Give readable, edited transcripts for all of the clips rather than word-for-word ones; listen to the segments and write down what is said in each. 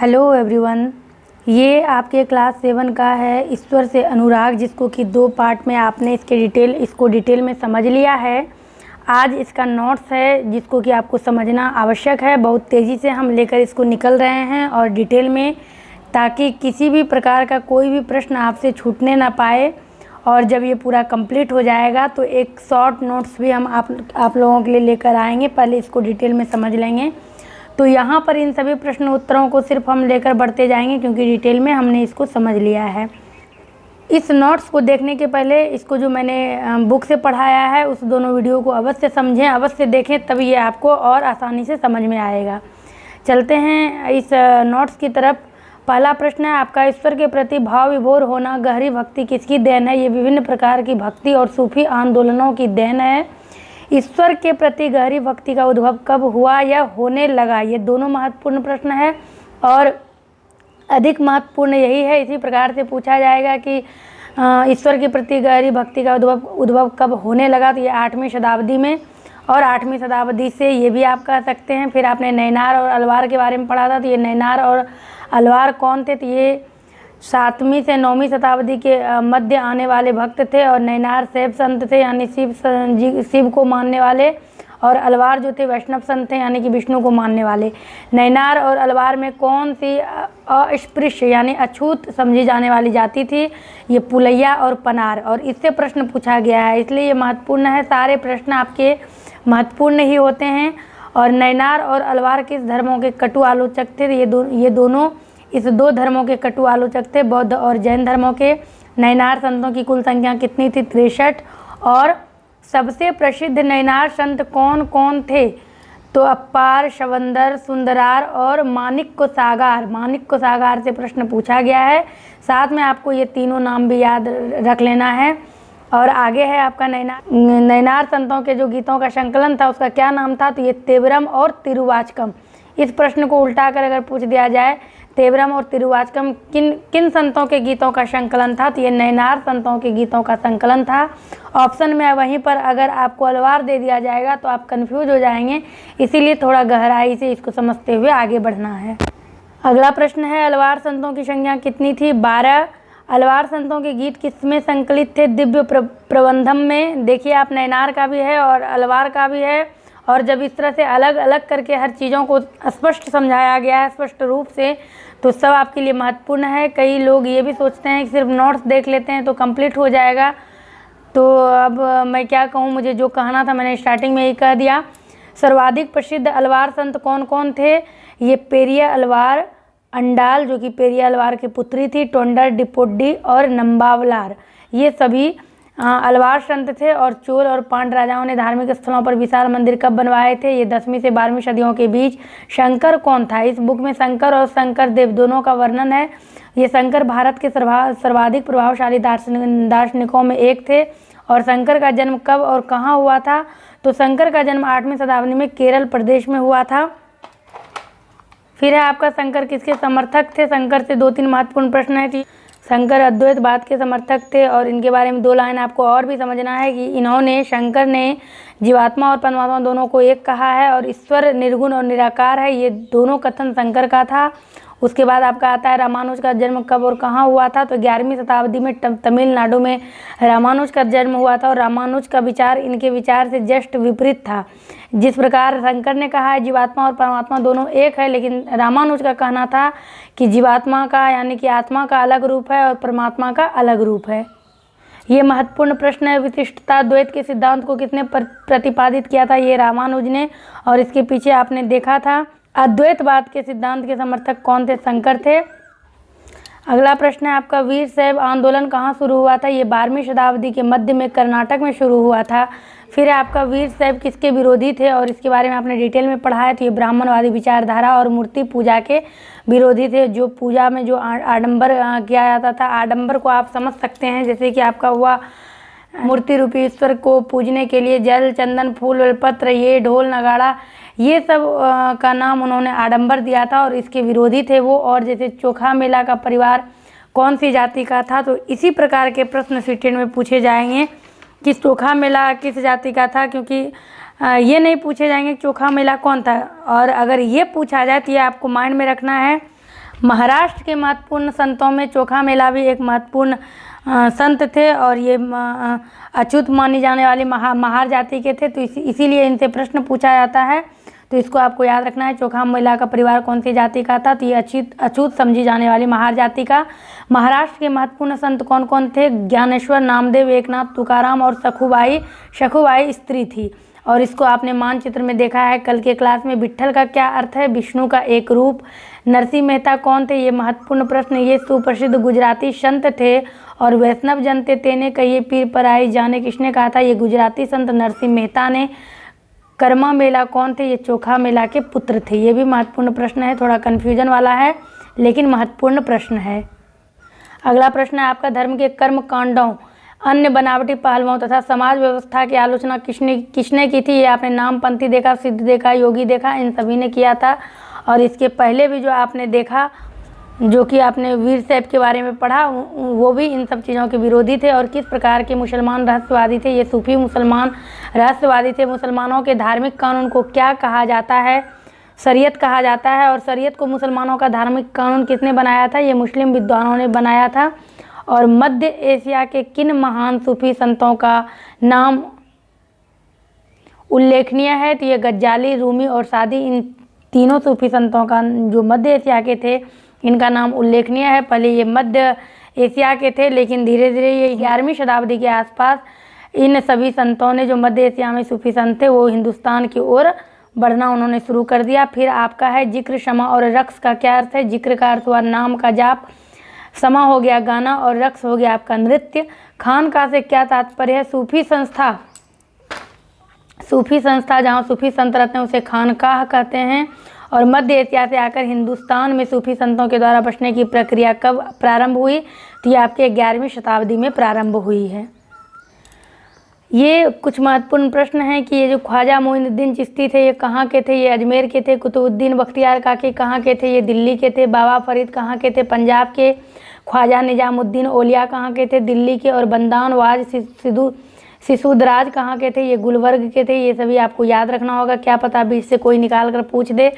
Hello everyone, ये आपके class 7 का है ईश्वर से अनुराग, जिसको कि 2 पार्ट में आपने इसको डिटेल में समझ लिया है। आज इसका नोट्स है जिसको कि आपको समझना आवश्यक है। बहुत तेज़ी से हम लेकर इसको निकल रहे हैं और डिटेल में, ताकि किसी भी प्रकार का कोई भी प्रश्न आपसे छूटने ना पाए। और जब ये पूरा कंप्लीट हो जाएगा तो एक शॉर्ट नोट्स भी हम आप लोगों के लिए लेकर आएंगे। पहले इसको डिटेल में समझ लेंगे। तो यहाँ पर इन सभी प्रश्न उत्तरों को सिर्फ हम लेकर बढ़ते जाएंगे, क्योंकि डिटेल में हमने इसको समझ लिया है। इस नोट्स को देखने के पहले इसको जो मैंने बुक से पढ़ाया है उस दोनों वीडियो को अवश्य समझें, अवश्य देखें, तभी ये आपको और आसानी से समझ में आएगा। चलते हैं इस नोट्स की तरफ। पहला प्रश्न है आपका, ईश्वर के प्रति भाव विभोर होना, गहरी भक्ति किसकी देन है? ये विभिन्न प्रकार की भक्ति और सूफी आंदोलनों की देन है। ईश्वर के प्रति गहरी भक्ति का उद्भव कब हुआ या होने लगा? ये दोनों महत्वपूर्ण प्रश्न है और अधिक महत्वपूर्ण यही है। इसी प्रकार से पूछा जाएगा कि ईश्वर के प्रति गहरी भक्ति का उद्भव कब होने लगा? तो ये 8वीं शताब्दी में, और 8वीं शताब्दी से ये भी आप कह सकते हैं। फिर आपने नैनार और अलवार के बारे में पढ़ा था, तो ये नैनार और अलवार कौन थे? तो ये 7वीं से 9वीं शताब्दी के मध्य आने वाले भक्त थे। और नैनार शैव संत थे, यानी शिव को मानने वाले, और अलवार जो थे वैष्णव संत थे, यानी कि विष्णु को मानने वाले। नैनार और अलवार में कौन सी अस्पृश्य यानी अछूत समझी जाने वाली जाति थी? ये पुलैया और पनार। और इससे प्रश्न पूछा गया है, इसलिए ये महत्वपूर्ण है। सारे प्रश्न आपके महत्वपूर्ण ही होते हैं। और नैनार और अलवार किस धर्मों के कटु आलोचक थे? ये दोनों इस 2 धर्मों के कटु आलोचक थे, बौद्ध और जैन धर्मों के। नैनार संतों की कुल संख्या कितनी थी? 63। और सबसे प्रसिद्ध नैनार संत कौन कौन थे? तो अप्पार, शवंदर, सुंदरार और माणिक्य सागर। माणिक्य सागर से प्रश्न पूछा गया है। साथ में आपको ये तीनों नाम भी याद रख लेना है। और आगे है आपका नैनार संतों के जो गीतों का संकलन था उसका क्या नाम था? तो ये तेवरम और तिरुवाचकम। इस प्रश्न को उल्टा कर अगर पूछ दिया जाए, तेवरम और तिरुवाचकम किन संतों के गीतों का संकलन था? तो ये नैनार संतों के गीतों का संकलन था। ऑप्शन में वहीं पर अगर आपको अलवार दे दिया जाएगा तो आप कंफ्यूज हो जाएंगे, इसीलिए थोड़ा गहराई से इसको समझते हुए आगे बढ़ना है। अगला प्रश्न है, अलवार संतों की संख्या कितनी थी? 12। अलवार संतों के गीत किसमें संकलित थे? दिव्य प्रबंधम में। देखिए, आप नैनार का भी है और अलवार का भी है, और जब इस तरह से अलग अलग करके हर चीज़ों को स्पष्ट समझाया गया है स्पष्ट रूप से, तो सब आपके लिए महत्वपूर्ण है। कई लोग ये भी सोचते हैं कि सिर्फ नोट्स देख लेते हैं तो कंप्लीट हो जाएगा। तो अब मैं क्या कहूँ, मुझे जो कहना था मैंने स्टार्टिंग में ही कह दिया। सर्वाधिक प्रसिद्ध अलवार संत कौन कौन थे? ये पेरिया अलवार, अंडाल जो कि पेरिया अलवार की पुत्री थी, टोंडर, डिपोड्डी और नंबावलार, ये सभी अलवार संत थे। और चोल और पांड राजाओं ने धार्मिक स्थलों पर विशाल मंदिर कब बनवाए थे? ये 10वीं से 12वीं सदियों के बीच। शंकर कौन था? इस बुक में शंकर और शंकर देव दोनों का वर्णन है। ये शंकर भारत के सर्वाधिक प्रभावशाली दार्शनिकों में एक थे। और शंकर का जन्म कब और कहाँ हुआ था? तो शंकर का जन्म 8वीं शताब्दी में केरल प्रदेश में हुआ था। फिर है आपका, शंकर किसके समर्थक थे? शंकर से 2-3 महत्वपूर्ण प्रश्न है कि शंकर अद्वैतवाद के समर्थक थे, और इनके बारे में 2 लाइन आपको और भी समझना है कि शंकर ने जीवात्मा और परमात्मा दोनों को एक कहा है, और ईश्वर निर्गुण और निराकार है, ये दोनों कथन शंकर का था। उसके बाद आपका आता है रामानुज का जन्म कब और कहाँ हुआ था? तो 11वीं शताब्दी में तमिलनाडु में रामानुज का जन्म हुआ था। और रामानुज का विचार इनके विचार से जस्ट विपरीत था। जिस प्रकार शंकर ने कहा है जीवात्मा और परमात्मा दोनों एक है, लेकिन रामानुज का कहना था कि जीवात्मा का यानी कि आत्मा का अलग रूप है और परमात्मा का अलग रूप है। ये महत्वपूर्ण प्रश्न है। विशिष्टता द्वैत के सिद्धांत को किसने प्रतिपादित किया था? ये रामानुज ने। और इसके पीछे आपने देखा था अद्वैतवाद के सिद्धांत के समर्थक कौन थे? शंकर थे। अगला प्रश्न है आपका, वीर शैव आंदोलन कहाँ शुरू हुआ था? ये 12वीं शताब्दी के मध्य में कर्नाटक में शुरू हुआ था। फिर आपका, वीर शैव किसके विरोधी थे? और इसके बारे में आपने डिटेल में पढ़ा है। तो ये ब्राह्मणवादी विचारधारा और मूर्ति पूजा के विरोधी थे। जो पूजा में जो आडंबर किया जाता था, आडंबर को आप समझ सकते हैं, जैसे कि आपका हुआ मूर्ति रूपी ईश्वर को पूजने के लिए जल, चंदन, फूल, बेलपत्र, ये ढोल, नगाड़ा, ये सब का नाम उन्होंने आडंबर दिया था, और इसके विरोधी थे वो। और जैसे चोखा मेला का परिवार कौन सी जाति का था? तो इसी प्रकार के प्रश्न सीटेट में पूछे जाएंगे कि चोखा मेला किस जाति का था, क्योंकि ये नहीं पूछे जाएंगे चोखा मेला कौन था। और अगर ये पूछा जाए तो ये आपको माइंड में रखना है, महाराष्ट्र के महत्वपूर्ण संतों में चोखा मेला भी एक महत्वपूर्ण संत थे और ये अछूत मानी जाने वाली महार जाति के थे, तो इसीलिए इनसे प्रश्न पूछा जाता है। तो इसको आपको याद रखना है। चोखा मेला का परिवार कौन सी जाति का था, तो ये अछूत समझी जाने वाली महार जाति का। महाराष्ट्र के महत्वपूर्ण संत कौन कौन थे, ज्ञानेश्वर, नामदेव, एकनाथ, तुकाराम और सखुबाई स्त्री थी। और इसको आपने मानचित्र में देखा है कल के क्लास में। विट्ठल का क्या अर्थ है, विष्णु का एक रूप। नरसिंह मेहता कौन थे, ये महत्वपूर्ण प्रश्न। ये सुप्रसिद्ध गुजराती संत थे। और वैष्णव जनते तेने कहिए पीर पर आई जाने, किसने कहा था, ये गुजराती संत नरसिंह मेहता ने। कर्मा मेला कौन थे, ये चोखा मेला के पुत्र थे। ये भी महत्वपूर्ण प्रश्न है, थोड़ा कन्फ्यूजन वाला है लेकिन महत्वपूर्ण प्रश्न है। अगला प्रश्न है आपका, धर्म के कर्म कांडों, अन्य बनावटी पहलुओं तथा समाज व्यवस्था की आलोचना किसने की थी। ये आपने नामपंथी देखा, सिद्ध देखा, योगी देखा, इन सभी ने किया था। और इसके पहले भी जो आपने देखा, जो कि आपने वीर साहब के बारे में पढ़ा, वो भी इन सब चीज़ों के विरोधी थे। और किस प्रकार के मुसलमान रहस्यवादी थे, ये सूफी मुसलमान रहस्यवादी थे। मुसलमानों के धार्मिक कानून को क्या कहा जाता है, शरीयत कहा जाता है। और शरीयत को मुसलमानों का धार्मिक कानून किसने बनाया था, ये मुस्लिम विद्वानों ने बनाया था। और मध्य एशिया के किन महान सूफी संतों का नाम उल्लेखनीय है, तो ये गज्जाली, रूमी और सादी, इन तीनों सूफी संतों का जो मध्य एशिया के थे इनका नाम उल्लेखनीय है। पहले ये मध्य एशिया के थे लेकिन धीरे धीरे ये 11वीं शताब्दी के आसपास इन सभी संतों ने, जो मध्य एशिया में सूफी संत थे, वो हिंदुस्तान की ओर बढ़ना उन्होंने शुरू कर दिया। फिर आपका है जिक्र, क्षमा और रक्स का क्या अर्थ है। जिक्र का अर्थ हुआ नाम का जाप, क्षमा हो गया गाना और रक्स हो गया आपका नृत्य। खानका से क्या तात्पर्य है, सूफी संस्था जहाँ सूफी संत रहते हैं उसे खानकाह कहते हैं। और मध्य एशिया से आकर हिंदुस्तान में सूफी संतों के द्वारा बसने की प्रक्रिया कब प्रारंभ हुई, तो ये आपके 11वीं शताब्दी में प्रारंभ हुई है। ये कुछ महत्वपूर्ण प्रश्न हैं कि ये जो ख्वाजा मोइनुद्दीन चिश्ती थे ये कहाँ के थे, ये अजमेर के थे। कुतुबुद्दीन बख्तियार काकी कहाँ के थे, ये दिल्ली के थे। बाबा फरीद कहाँ के थे, पंजाब के। ख्वाजा निजामुद्दीन औलिया कहाँ के थे, दिल्ली के। और बंदान वाज सिसुदराज कहाँ के थे, ये गुलबर्ग के थे। ये सभी आपको याद रखना होगा, क्या पता बीच से कोई निकाल कर पूछ दे।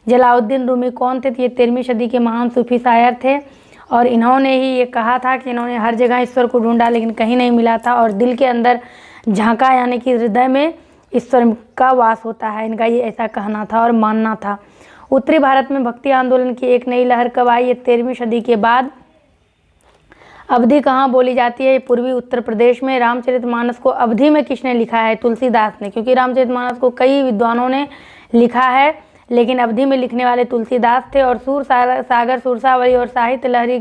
जलाउद्दीन रूमी कौन थे, तो ये 13वीं सदी के महान सूफी शायर थे। और इन्होंने ही ये कहा था कि इन्होंने हर जगह ईश्वर को ढूंढा लेकिन कहीं नहीं मिला था, और दिल के अंदर झांका, यानी कि हृदय में ईश्वर का वास होता है। इनका ये ऐसा कहना था और मानना था। उत्तरी भारत में भक्ति आंदोलन की एक नई लहर कब आई, ये 13वीं सदी के बाद। अवधी कहाँ बोली जाती है, ये पूर्वी उत्तर प्रदेश में। रामचरितमानस को अवधी में किसने लिखा है, तुलसीदास ने, क्योंकि रामचरितमानस को कई विद्वानों ने लिखा है लेकिन अवधी में लिखने वाले तुलसीदास थे। और सागर, सुरसावली और साहित्य लहरी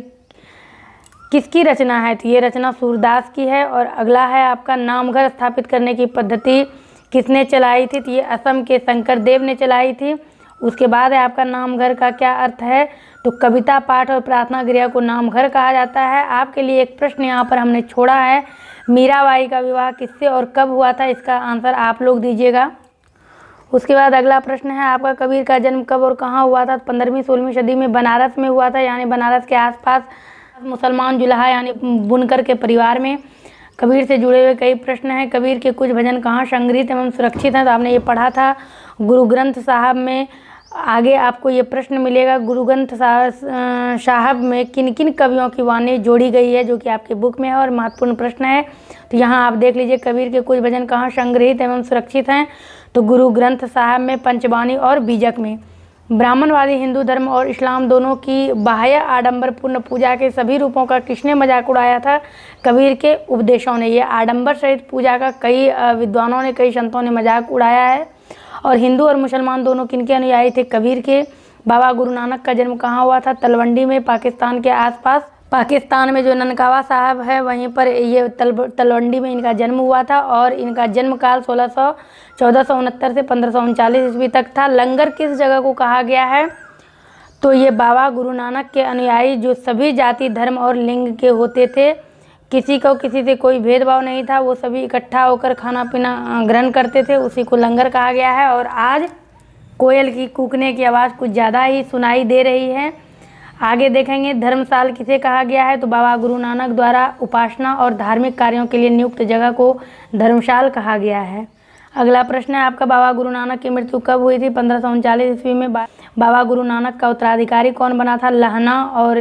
किसकी रचना है, तो ये रचना सूरदास की है। और अगला है आपका, नामघर स्थापित करने की पद्धति किसने चलाई थी, तो ये असम के शंकर देव ने चलाई थी। उसके बाद है आपका, नामघर का क्या अर्थ है, तो कविता, पाठ और प्रार्थना गृह को नामघर कहा जाता है। आपके लिए एक प्रश्न यहाँ पर हमने छोड़ा है, मीराबाई का विवाह किससे और कब हुआ था, इसका आंसर आप लोग दीजिएगा। उसके बाद अगला प्रश्न है आपका, कबीर का जन्म कब और कहाँ हुआ था, 15वीं-16वीं सदी में बनारस में हुआ था, यानी बनारस के आसपास मुसलमान जुलाहा यानी बुनकर के परिवार में। कबीर से जुड़े हुए कई प्रश्न हैं। कबीर के कुछ भजन कहाँ संग्रहित एवं सुरक्षित हैं, तो आपने ये पढ़ा था गुरु ग्रंथ साहब में। आगे आपको ये प्रश्न मिलेगा, गुरु ग्रंथ साहब में किन किन कवियों की वाणी जोड़ी गई है, जो कि आपके बुक में है और महत्वपूर्ण प्रश्न है। तो यहाँ आप देख लीजिए, कबीर के कुछ भजन कहाँ संग्रहित एवं सुरक्षित हैं, तो गुरु ग्रंथ साहब में, पंचबानी और बीजक में। ब्राह्मणवादी हिंदू धर्म और इस्लाम दोनों की बाह्य आडंबरपूर्ण पूजा के सभी रूपों का किसने मजाक उड़ाया था, कबीर के उपदेशों ने। ये आडंबर सहित पूजा का कई विद्वानों ने, कई संतों ने मजाक उड़ाया है। और हिंदू और मुसलमान दोनों किनके अनुयायी थे, कबीर के। बाबा गुरु नानक का जन्म कहाँ हुआ था, तलवंडी में, पाकिस्तान के आसपास। पाकिस्तान में जो ननकावा साहब है वहीं पर ये तलवंडी में इनका जन्म हुआ था। और इनका जन्म काल 1469 से 1539 ईस्वी तक था। लंगर किस जगह को कहा गया है, तो ये बाबा गुरु नानक के अनुयायी जो सभी जाति, धर्म और लिंग के होते थे, किसी को किसी से कोई भेदभाव नहीं था, वो सभी इकट्ठा होकर खाना पीना ग्रहण करते थे, उसी को लंगर कहा गया है। और आज कोयल की कूकने की आवाज़ कुछ ज़्यादा ही सुनाई दे रही है। आगे देखेंगे, धर्मशाल किसे कहा गया है, तो बाबा गुरु नानक द्वारा उपासना और धार्मिक कार्यों के लिए नियुक्त जगह को धर्मशाल कहा गया है। अगला प्रश्न है आपका, बाबा गुरु नानक की मृत्यु कब हुई थी, 1539 ईस्वी में। बाबा गुरु नानक का उत्तराधिकारी कौन बना था? लहना। और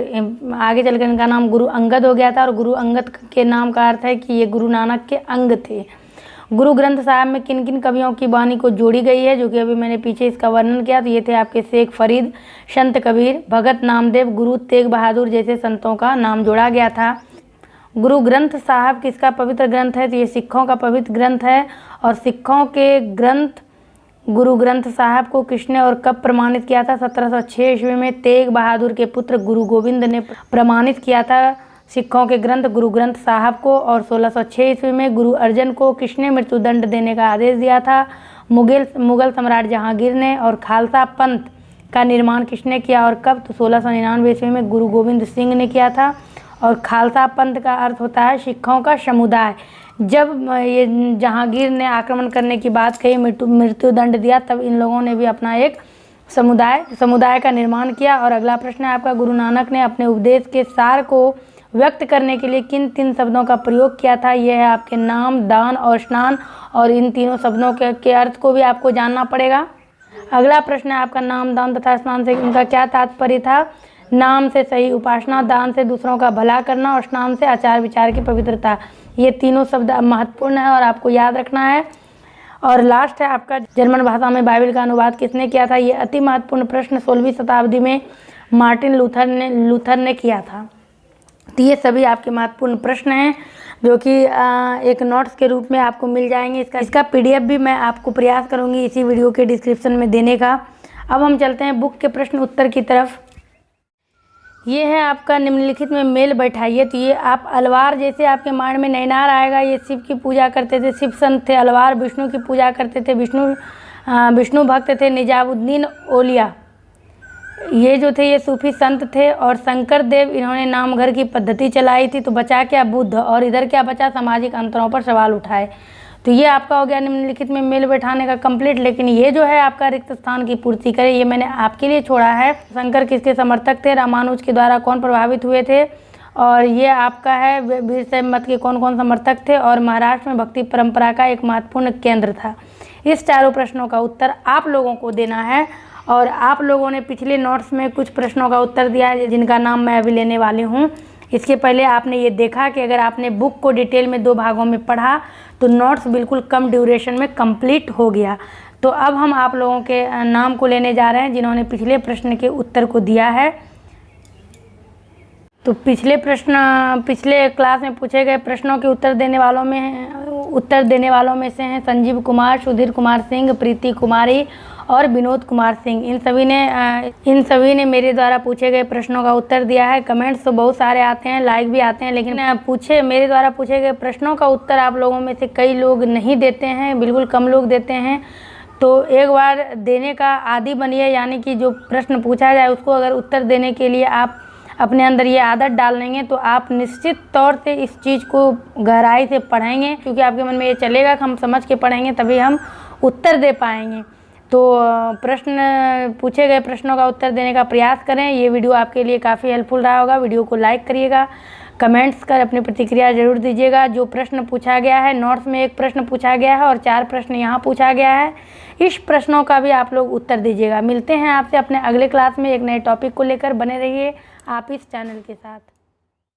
आगे चलकर इनका नाम गुरु अंगद हो गया था, और गुरु अंगद के नाम का अर्थ है कि ये गुरु नानक के अंग थे। गुरु ग्रंथ साहब में किन किन कवियों की वाणी को जोड़ी गई है, जो कि अभी मैंने पीछे इसका वर्णन किया। तो ये थे आपके शेख फरीद, संत कबीर, भगत नामदेव, गुरु तेग बहादुर जैसे संतों का नाम जोड़ा गया था। गुरु ग्रंथ साहब किसका पवित्र ग्रंथ है? तो ये सिखों का पवित्र ग्रंथ है। और सिखों के ग्रंथ गुरु ग्रंथ साहब को किसने और कब प्रमाणित किया था? 1706 ईस्वी में तेग बहादुर के पुत्र गुरु गोविंद ने प्रमाणित किया था सिखों के ग्रंथ गुरु ग्रंथ साहब को। और 1606 ईस्वी में गुरु अर्जन को किसने मृत्युदंड देने का आदेश दिया था? मुगल सम्राट जहांगीर ने। और खालसा पंथ का निर्माण किसने किया और कब? तो 1699 ईस्वी में गुरु गोविंद सिंह ने किया था। और खालसा पंथ का अर्थ होता है सिखों का समुदाय। जब ये जहांगीर ने आक्रमण करने की बात कही, मृत्युदंड दिया, तब इन लोगों ने भी अपना एक समुदाय का निर्माण किया। और अगला प्रश्न है आपका, गुरु नानक ने अपने उपदेश के सार को व्यक्त करने के लिए किन 3 शब्दों का प्रयोग किया था? यह है आपके नाम, दान और स्नान। और इन तीनों शब्दों के अर्थ को भी आपको जानना पड़ेगा। अगला प्रश्न है आपका, नाम, दान तथा स्नान से इनका क्या तात्पर्य था? नाम से सही उपासना, दान से दूसरों का भला करना, और स्नान से आचार विचार की पवित्रता। ये तीनों शब्द महत्वपूर्ण है और आपको याद रखना है। और लास्ट है आपका, जर्मन भाषा में बाइबल का अनुवाद किसने किया था? ये अति महत्वपूर्ण प्रश्न 16वीं शताब्दी में मार्टिन लूथर ने किया था। तो ये सभी आपके महत्वपूर्ण प्रश्न हैं जो कि एक नोट्स के रूप में आपको मिल जाएंगे। इसका PDF भी मैं आपको प्रयास करूंगी इसी वीडियो के डिस्क्रिप्शन में देने का। अब हम चलते हैं बुक के प्रश्न उत्तर की तरफ। ये है आपका निम्नलिखित में मेल बैठाइए। तो ये आप अलवार जैसे आपके माइंड में नैनार आएगा। ये शिव की पूजा करते थे, शिव संत थे। अलवार विष्णु की पूजा करते थे, विष्णु भक्त थे। निजामुद्दीन औलिया ये जो थे ये सूफी संत थे। और शंकर देव इन्होंने नामघर की पद्धति चलाई थी। तो बचा क्या? बुद्ध। और इधर क्या बचा? सामाजिक अंतरों पर सवाल उठाए। तो ये आपका हो गया निम्नलिखित में मेल बैठाने का कंप्लीट। लेकिन ये जो है आपका रिक्त स्थान की पूर्ति करे, ये मैंने आपके लिए छोड़ा है। शंकर किसके समर्थक थे? रामानुज के द्वारा कौन प्रभावित हुए थे? और ये आपका है वीर शैव मत के कौन कौन समर्थक थे? और महाराष्ट्र में भक्ति परंपरा का एक महत्वपूर्ण केंद्र था। इस चारों प्रश्नों का उत्तर आप लोगों को देना है। और आप लोगों ने पिछले नोट्स में कुछ प्रश्नों का उत्तर दिया है जिनका नाम मैं अभी लेने वाली हूँ। इसके पहले आपने ये देखा कि अगर आपने बुक को डिटेल में 2 भागों में पढ़ा तो नोट्स बिल्कुल कम ड्यूरेशन में कंप्लीट हो गया। तो अब हम आप लोगों के नाम को लेने जा रहे हैं जिन्होंने पिछले प्रश्न के उत्तर को दिया है। तो पिछले क्लास में पूछे गए प्रश्नों के उत्तर देने वालों में से हैं संजीव कुमार, सुधीर कुमार सिंह, प्रीति कुमारी और विनोद कुमार सिंह। इन सभी ने मेरे द्वारा पूछे गए प्रश्नों का उत्तर दिया है। कमेंट्स तो बहुत सारे आते हैं, लाइक भी आते हैं, लेकिन मेरे द्वारा पूछे गए प्रश्नों का उत्तर आप लोगों में से कई लोग नहीं देते हैं, बिल्कुल कम लोग देते हैं। तो एक बार देने का आदी बनिए, यानी कि जो प्रश्न पूछा जाए उसको अगर उत्तर देने के लिए आप अपने अंदर ये आदत डाल लेंगे तो आप निश्चित तौर से इस चीज़ को गहराई से पढ़ेंगे, क्योंकि आपके मन में ये चलेगा कि हम समझ के पढ़ेंगे तभी हम उत्तर दे पाएंगे। तो पूछे गए प्रश्नों का उत्तर देने का प्रयास करें। ये वीडियो आपके लिए काफ़ी हेल्पफुल रहा होगा। वीडियो को लाइक करिएगा, कमेंट्स कर अपनी प्रतिक्रिया जरूर दीजिएगा। जो प्रश्न पूछा गया है, नोट्स में 1 प्रश्न पूछा गया है और 4 प्रश्न यहाँ पूछा गया है, इस प्रश्नों का भी आप लोग उत्तर दीजिएगा। मिलते हैं आपसे अपने अगले क्लास में एक नए टॉपिक को लेकर। बने रहिए आप इस चैनल के साथ।